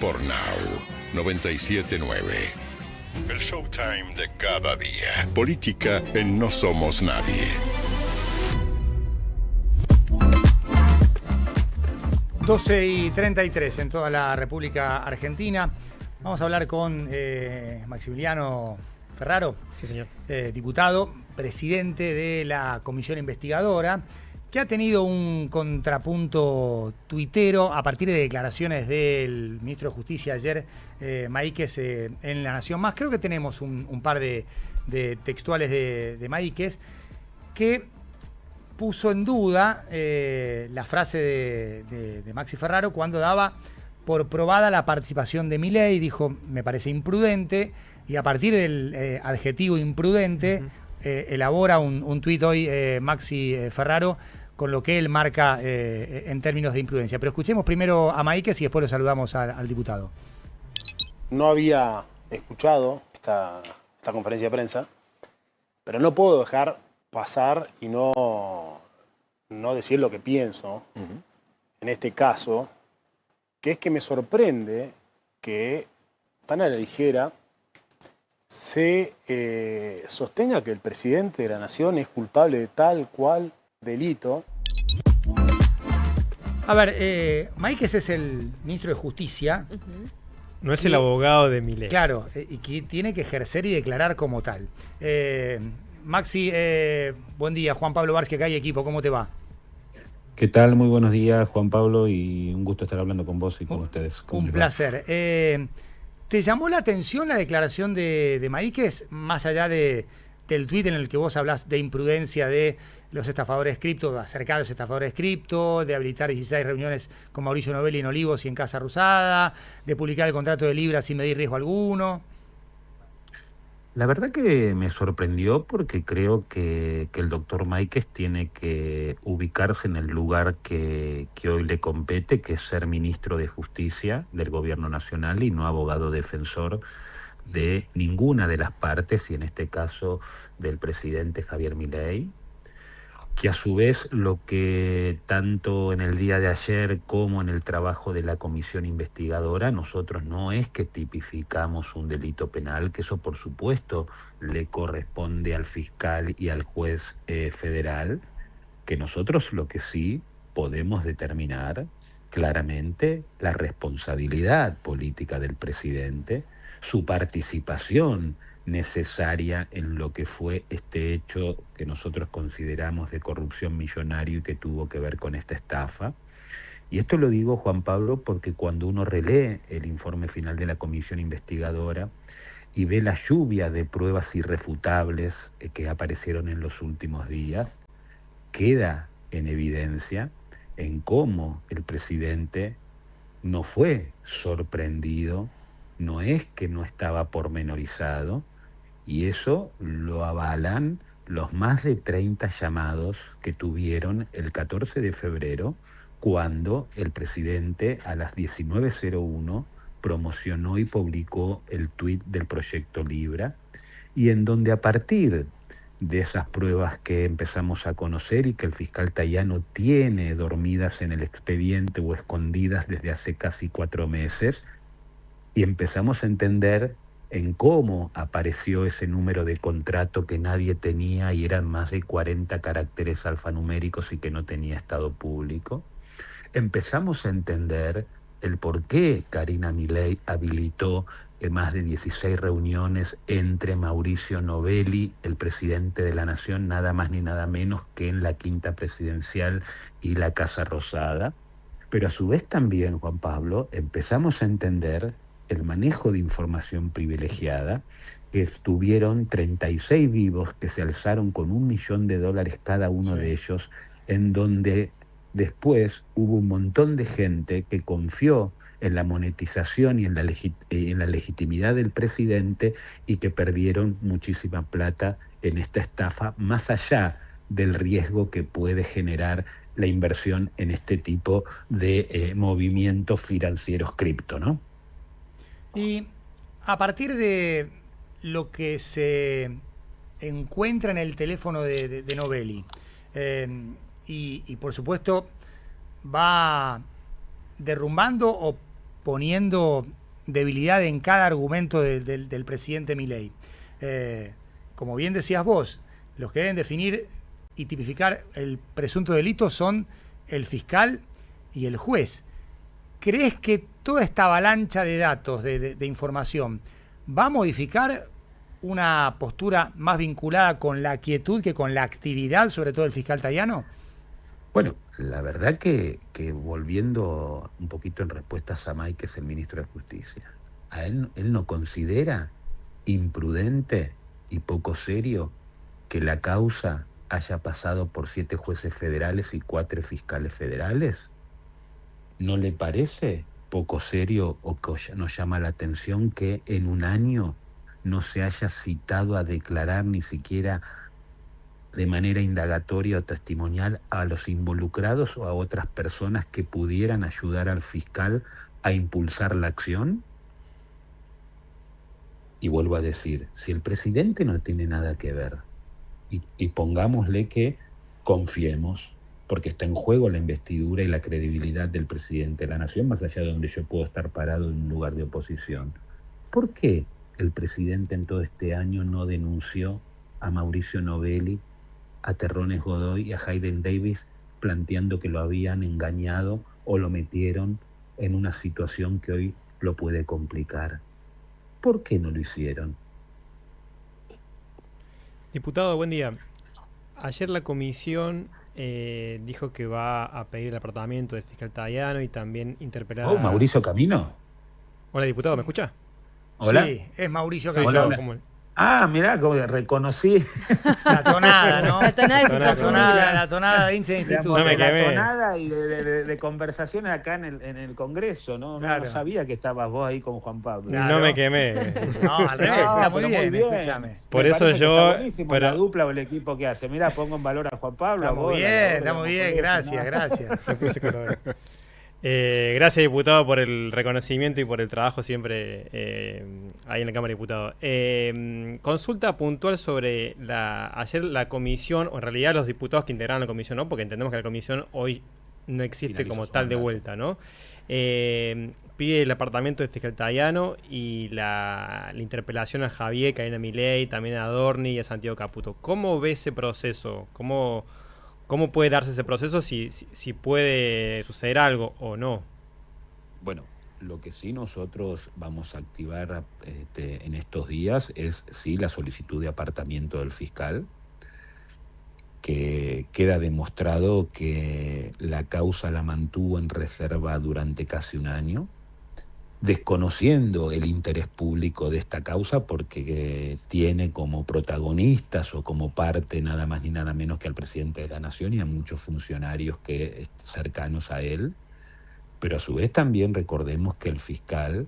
por Now 979. El showtime de cada día. Política en No Somos Nadie. 12:33 en toda la República Argentina. Vamos a hablar con Maximiliano Ferraro, sí, señor. Diputado, presidente de la comisión investigadora, que ha tenido un contrapunto tuitero a partir de declaraciones del ministro de Justicia ayer, Maíquez, en La Nación Más. Creo que tenemos un par de textuales de Maíquez que puso en duda la frase de Maxi Ferraro cuando daba por probada la participación de Milei. Dijo, me parece imprudente, y a partir del adjetivo imprudente elabora un tuit hoy Maxi Ferraro con lo que él marca en términos de imprudencia. Pero escuchemos primero a Maíquez y después lo saludamos al diputado. No había escuchado esta conferencia de prensa, pero no puedo dejar pasar y no decir lo que pienso en este caso, que es que me sorprende que tan a la ligera se sostenga que el presidente de la Nación es culpable de tal cual delito. A ver, Maíquez es el ministro de Justicia. No es el abogado de Milei. Claro, y que tiene que ejercer y declarar como tal. Maxi, buen día. Juan Pablo Vázquez, acá hay equipo, ¿cómo te va? ¿Qué tal? Muy buenos días, Juan Pablo, y un gusto estar hablando con vos y con ustedes. Un placer. ¿Te llamó la atención la declaración de Maíquez, más allá del tuit en el que vos hablás de imprudencia de los estafadores cripto, de acercar a los estafadores cripto, de habilitar 16 reuniones con Mauricio Novelli en Olivos y en Casa Rosada, de publicar el contrato de Libra sin medir riesgo alguno? La verdad que me sorprendió porque creo que el doctor Maíquez tiene que ubicarse en el lugar que hoy le compete, que es ser ministro de Justicia del Gobierno Nacional y no abogado defensor de ninguna de las partes, y en este caso del presidente Javier Milei, que a su vez lo que tanto en el día de ayer como en el trabajo de la comisión investigadora, nosotros no es que tipificamos un delito penal, que eso por supuesto le corresponde al fiscal y al juez federal, que nosotros lo que sí podemos determinar claramente la responsabilidad política del presidente, su participación necesaria en lo que fue este hecho que nosotros consideramos de corrupción millonaria y que tuvo que ver con esta estafa. Y esto lo digo, Juan Pablo, porque cuando uno relee el informe final de la comisión investigadora y ve la lluvia de pruebas irrefutables que aparecieron en los últimos días, queda en evidencia en cómo el presidente no fue sorprendido, no es que no estaba pormenorizado, y eso lo avalan los más de 30 llamados que tuvieron el 14 de febrero, cuando el presidente a las 19:01 promocionó y publicó el tuit del proyecto Libra, y en donde a partir de esas pruebas que empezamos a conocer y que el fiscal Tayano tiene dormidas en el expediente o escondidas desde hace casi 4 meses, y empezamos a entender en cómo apareció ese número de contrato que nadie tenía y eran más de 40 caracteres alfanuméricos y que no tenía estado público. Empezamos a entender el por qué Karina Milei habilitó más de 16 reuniones entre Mauricio Novelli, el presidente de la Nación, nada más ni nada menos que en la Quinta Presidencial y la Casa Rosada. Pero a su vez también, Juan Pablo, empezamos a entender el manejo de información privilegiada, que estuvieron 36 vivos que se alzaron con $1 millón cada uno de ellos, en donde después hubo un montón de gente que confió en la monetización y en la legitimidad del presidente y que perdieron muchísima plata en esta estafa, más allá del riesgo que puede generar la inversión en este tipo de movimientos financieros cripto, ¿no? Y a partir de lo que se encuentra en el teléfono de Novelli, y por supuesto va derrumbando o poniendo debilidad en cada argumento del presidente Milei. Como bien decías vos, los que deben definir y tipificar el presunto delito son el fiscal y el juez. ¿Crees que toda esta avalancha de datos, de información, va a modificar una postura más vinculada con la quietud que con la actividad, sobre todo del fiscal Tayano? Bueno, la verdad que volviendo un poquito en respuesta a Samay, que es el ministro de Justicia, él no considera imprudente y poco serio que la causa haya pasado por 7 jueces federales y 4 fiscales federales. ¿No le parece poco serio o que nos llama la atención que en un año no se haya citado a declarar ni siquiera de manera indagatoria o testimonial a los involucrados o a otras personas que pudieran ayudar al fiscal a impulsar la acción? Y vuelvo a decir, si el presidente no tiene nada que ver, y pongámosle que confiemos, porque está en juego la investidura y la credibilidad del presidente de la Nación, más allá de donde yo puedo estar parado en un lugar de oposición, ¿por qué el presidente en todo este año no denunció a Mauricio Novelli, a Terrones Godoy y a Hayden Davis planteando que lo habían engañado o lo metieron en una situación que hoy lo puede complicar? ¿Por qué no lo hicieron? Diputado, buen día. Ayer la comisión dijo que va a pedir el apartamiento del fiscal Tayano y también interpelar a... ¿Mauricio Camino? Hola, diputado, ¿me escucha? ¿Hola? Sí, es Mauricio Soy Camino. yo, Hola. como- Ah, mirá, como que reconocí. La tonada, ¿no? La tonada de La Cita tonada, la tonada de hincha de instituto. No me la quemé. tonada y de conversaciones acá en el Congreso, ¿no? Claro. No sabía que estabas vos ahí con Juan Pablo. Claro. No me quemé. No, al revés, está muy pero bien, escúchame. Por Me eso parece que yo- está buenísimo pero- la dupla o el equipo que hace. Mirá, pongo en valor a Juan Pablo. Está a muy vos, bien, a gracias, gracias. Me puse color. Gracias, diputado, por el reconocimiento y por el trabajo siempre ahí en la Cámara de Diputados. Consulta puntual sobre ayer la comisión, o en realidad los diputados que integraron la comisión, ¿no? Porque entendemos que la comisión hoy no existe Finalizó como su tal de mandato. vuelta, ¿no? Pide el apartamento del fiscal Tayano y la interpelación a Javier, Karina Milei, también a Adorni y a Santiago Caputo. ¿Cómo ve ese proceso? ¿Cómo puede darse ese proceso si puede suceder algo o no? Bueno, lo que sí nosotros vamos a activar en estos días es sí la solicitud de apartamiento del fiscal, que queda demostrado que la causa la mantuvo en reserva durante casi un año, desconociendo el interés público de esta causa porque tiene como protagonistas o como parte nada más ni nada menos que al presidente de la Nación y a muchos funcionarios cercanos a él. Pero a su vez también recordemos que el fiscal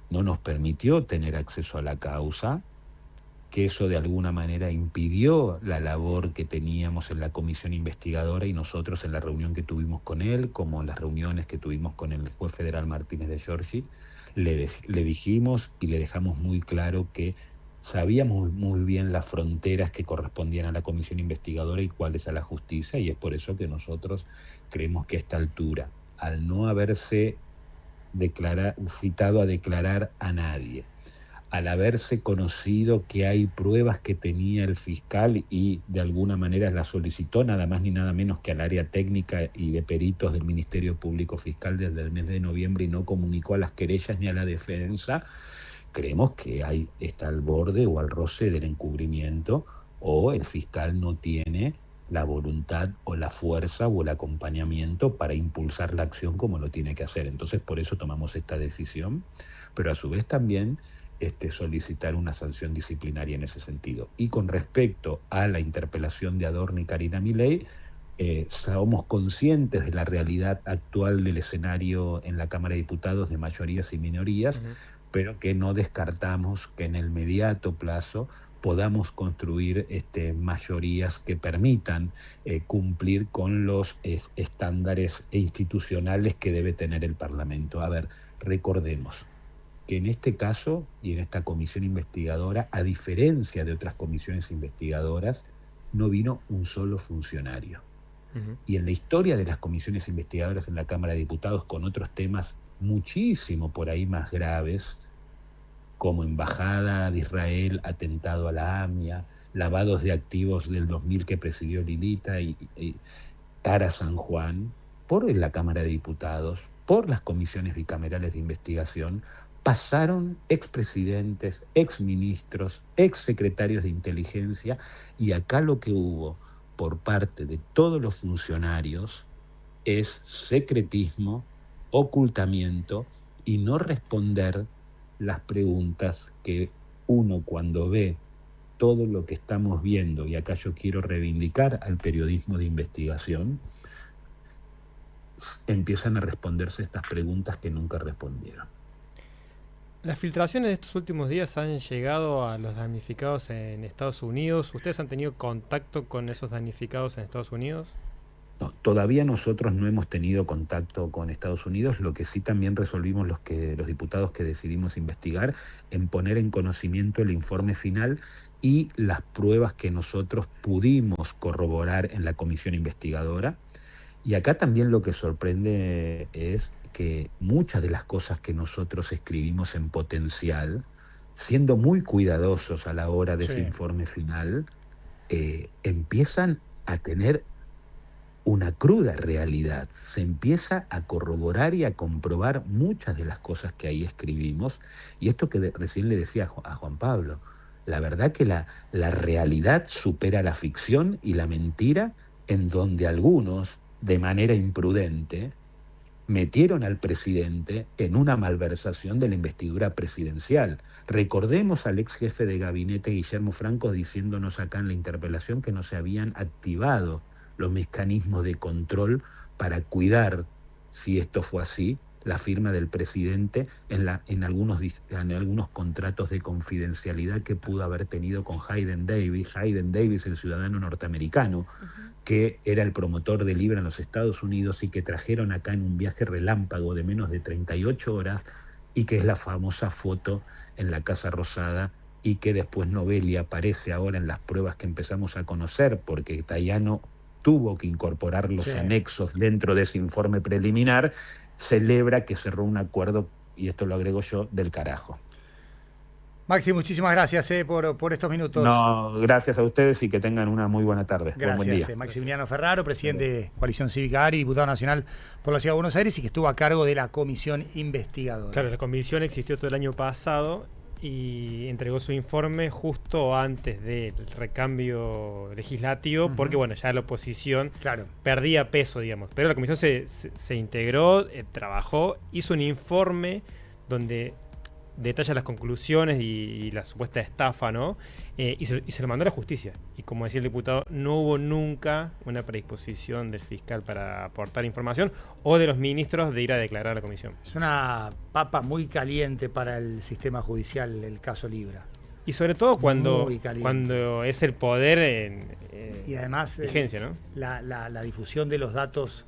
no nos permitió tener acceso a la causa, que eso de alguna manera impidió la labor que teníamos en la comisión investigadora y nosotros en la reunión que tuvimos con él, como en las reuniones que tuvimos con el juez federal Martínez de Giorgi, le dijimos y le dejamos muy claro que sabíamos muy bien las fronteras que correspondían a la comisión investigadora y cuáles a la justicia, y es por eso que nosotros creemos que a esta altura, al no haberse citado a declarar a nadie, al haberse conocido que hay pruebas que tenía el fiscal y de alguna manera las solicitó nada más ni nada menos que al área técnica y de peritos del Ministerio Público Fiscal desde el mes de noviembre y no comunicó a las querellas ni a la defensa, creemos que está al borde o al roce del encubrimiento, o el fiscal no tiene la voluntad o la fuerza o el acompañamiento para impulsar la acción como lo tiene que hacer. Entonces por eso tomamos esta decisión, pero a su vez también solicitar una sanción disciplinaria en ese sentido. Y con respecto a la interpelación de Adorni y Karina Milei, somos conscientes de la realidad actual del escenario en la Cámara de Diputados de mayorías y minorías, pero que no descartamos que en el mediato plazo podamos construir mayorías que permitan cumplir con los estándares institucionales que debe tener el Parlamento. A ver, recordemos que en este caso y en esta comisión investigadora, a diferencia de otras comisiones investigadoras, no vino un solo funcionario. Y en la historia de las comisiones investigadoras en la Cámara de Diputados con otros temas muchísimo por ahí más graves, como Embajada de Israel, atentado a la AMIA, lavados de activos del 2000 que presidió Lilita y Ara San Juan, por la Cámara de Diputados, por las comisiones bicamerales de investigación, pasaron expresidentes, exministros, exsecretarios de inteligencia, y acá lo que hubo por parte de todos los funcionarios es secretismo, ocultamiento y no responder las preguntas que uno, cuando ve todo lo que estamos viendo, y acá yo quiero reivindicar al periodismo de investigación, empiezan a responderse estas preguntas que nunca respondieron. Las filtraciones de estos últimos días han llegado a los damnificados en Estados Unidos. ¿Ustedes han tenido contacto con esos damnificados en Estados Unidos? No, todavía nosotros no hemos tenido contacto con Estados Unidos. Lo que sí también resolvimos los diputados que decidimos investigar, en poner en conocimiento el informe final y las pruebas que nosotros pudimos corroborar en la comisión investigadora. Y acá también lo que sorprende es que muchas de las cosas que nosotros escribimos en potencial, siendo muy cuidadosos a la hora de ese informe final, empiezan a tener una cruda realidad. Se empieza a corroborar y a comprobar muchas de las cosas que ahí escribimos. Y esto que recién le decía a Juan Pablo, la verdad que la realidad supera la ficción y la mentira, en donde algunos, de manera imprudente, metieron al presidente en una malversación de la investidura presidencial. Recordemos al ex jefe de gabinete, Guillermo Franco, diciéndonos acá en la interpelación que no se habían activado los mecanismos de control para cuidar, si esto fue así, la firma del presidente en algunos contratos de confidencialidad que pudo haber tenido con Hayden Davis, el ciudadano norteamericano, que era el promotor de Libra en los Estados Unidos y que trajeron acá en un viaje relámpago de menos de 38 horas, y que es la famosa foto en la Casa Rosada, y que después Novelli aparece ahora en las pruebas que empezamos a conocer, porque Tayano tuvo que incorporar los anexos dentro de ese informe preliminar. Celebra que cerró un acuerdo, y esto lo agrego yo, del carajo. Maxi, muchísimas gracias por estos minutos. No, gracias a ustedes y que tengan una muy buena tarde. Gracias. Buen día. Maximiliano Ferraro, presidente de Coalición Cívica ARI, diputado nacional por la Ciudad de Buenos Aires y que estuvo a cargo de la comisión investigadora. Claro, la comisión existió todo el año pasado y entregó su informe justo antes del recambio legislativo, porque bueno, ya la oposición perdía peso, digamos. Pero la comisión se integró, trabajó, hizo un informe donde detalla las conclusiones y la supuesta estafa, ¿no? Y se lo mandó a la justicia. Y como decía el diputado, no hubo nunca una predisposición del fiscal para aportar información o de los ministros de ir a declarar a la comisión. Es una papa muy caliente para el sistema judicial el caso Libra. Y sobre todo cuando es el poder en y además vigencia, ¿no? La difusión de los datos